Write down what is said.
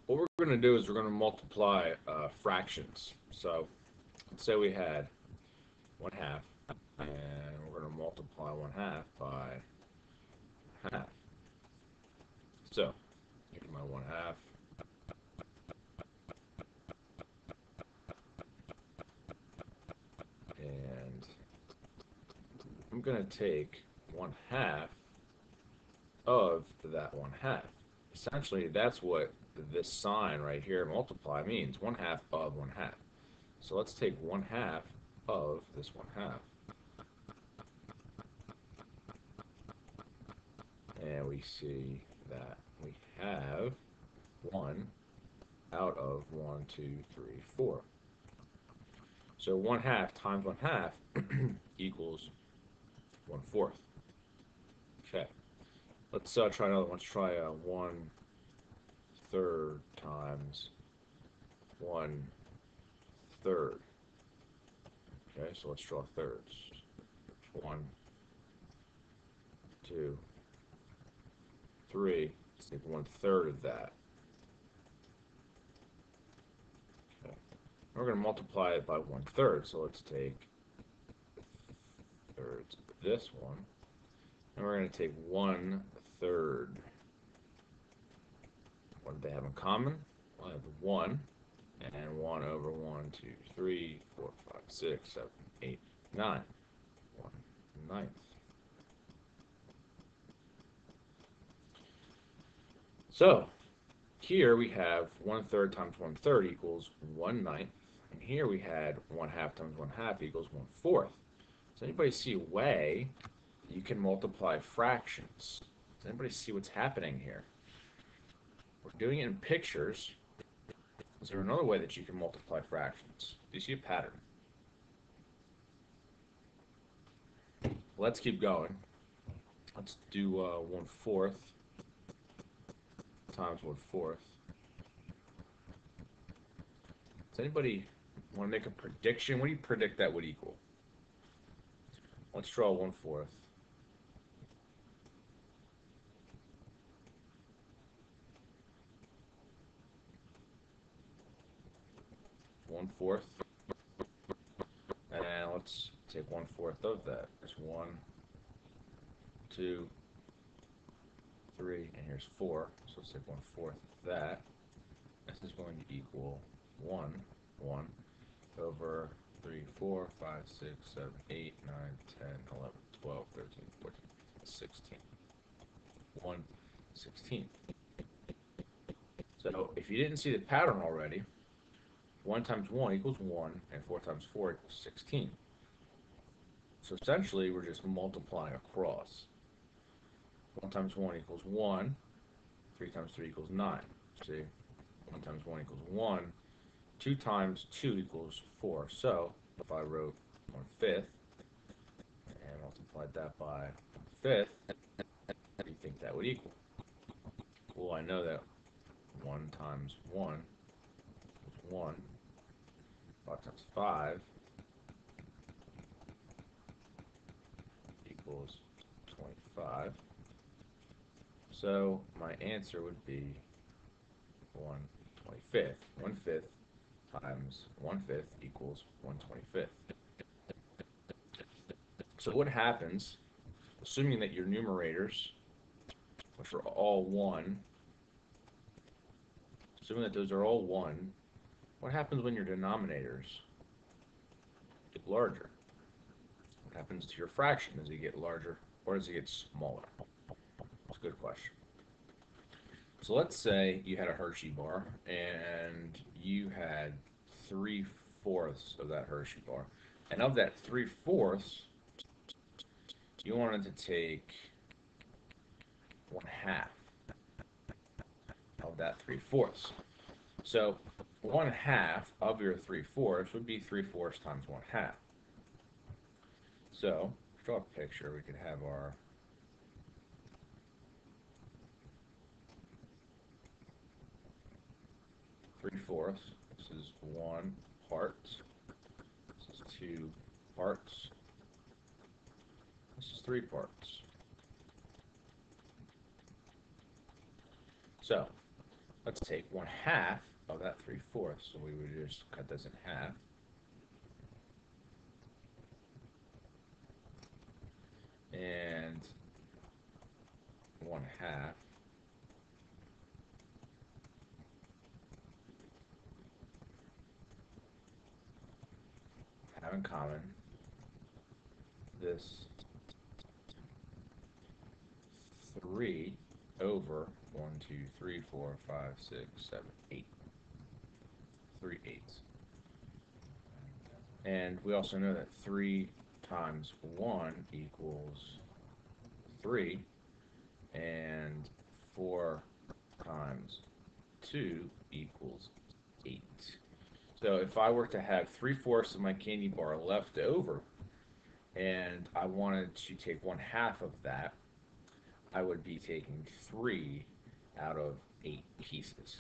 what we're going to do is we're going to multiply fractions. So let's say we had 1/2, and we're going to multiply 1/2 by half. So here's my 1/2, and I'm going to take 1/2 of that 1/2. Essentially, that's what this sign right here, multiply, means. 1/2 of 1/2. So let's take 1/2 of this 1/2. And we see that we have 1 out of 1, 2, 3, 4. So 1/2 times 1/2 equals 1/4. Okay. Let's try another one. Let's try 1/3 times 1/3. Okay, so let's draw thirds. 1, 2, 3. Let's take 1/3 of that. Okay. We're going to multiply it by 1/3. So let's take thirds of this one, and we're going to take 1/3. What do they have in common? Well, I have 1 and 1 over 1, 2, 3, 4, 5, 6, 7, 8, 9. 1/9. So here we have 1/3 times 1/3 equals 1/9. And here we had 1/2 times 1/2 equals 1/4. Does anybody see a way you can multiply fractions? Does anybody see what's happening here? We're doing it in pictures. Is there another way that you can multiply fractions? Do you see a pattern? Let's keep going. Let's do 1/4 times 1/4. Does anybody want to make a prediction? What do you predict that would equal? Let's draw 1/4. 1/4. And let's take 1/4 of that. There's 1, 2, 3, and here's 4. So let's take 1/4 of that. This is going to equal 1 over 3, 4, 5, 6, 7, 8, 9, 10, 11, 12, 13, 14, 16. 1/16. So if you didn't see the pattern already, 1 times 1 equals 1, and 4 times 4 equals 16. So essentially, we're just multiplying across. 1 times 1 equals 1. 3 times 3 equals 9. See? 1 times 1 equals 1. 2 times 2 equals 4. So if I wrote 1/5 and multiplied that by 1/5, what do you think that would equal? Well, I know that 1 times 1 is 1. 5 times 5 equals 25. So my answer would be 1/25. 1/5 times 1/5 equals 1/25. So what happens, assuming that your numerators, which are all 1, assuming that those are all 1, what happens when your denominators get larger? What happens to your fraction? Does it get larger or does it get smaller? That's a good question. So let's say you had a Hershey bar and you had 3/4 of that Hershey bar. And of that 3/4, you wanted to take 1/2 of that 3/4. So 1/2 of your 3/4 would be 3/4 times 1/2. So draw a picture. We could have our 3/4. This is 1 part. This is 2 parts. This is 3 parts. So let's let's take 1/2 of that 3/4. So we would just cut this in half. And 1/2 have in common this 3 over 1, 2, 3, 4, 5, 6, 7, 8. 3/8. And we also know that 3 times 1 equals 3, and 4 times 2 equals 8. So if I were to have 3/4 of my candy bar left over, and I wanted to take 1/2 of that, I would be taking 3 out of 8 pieces.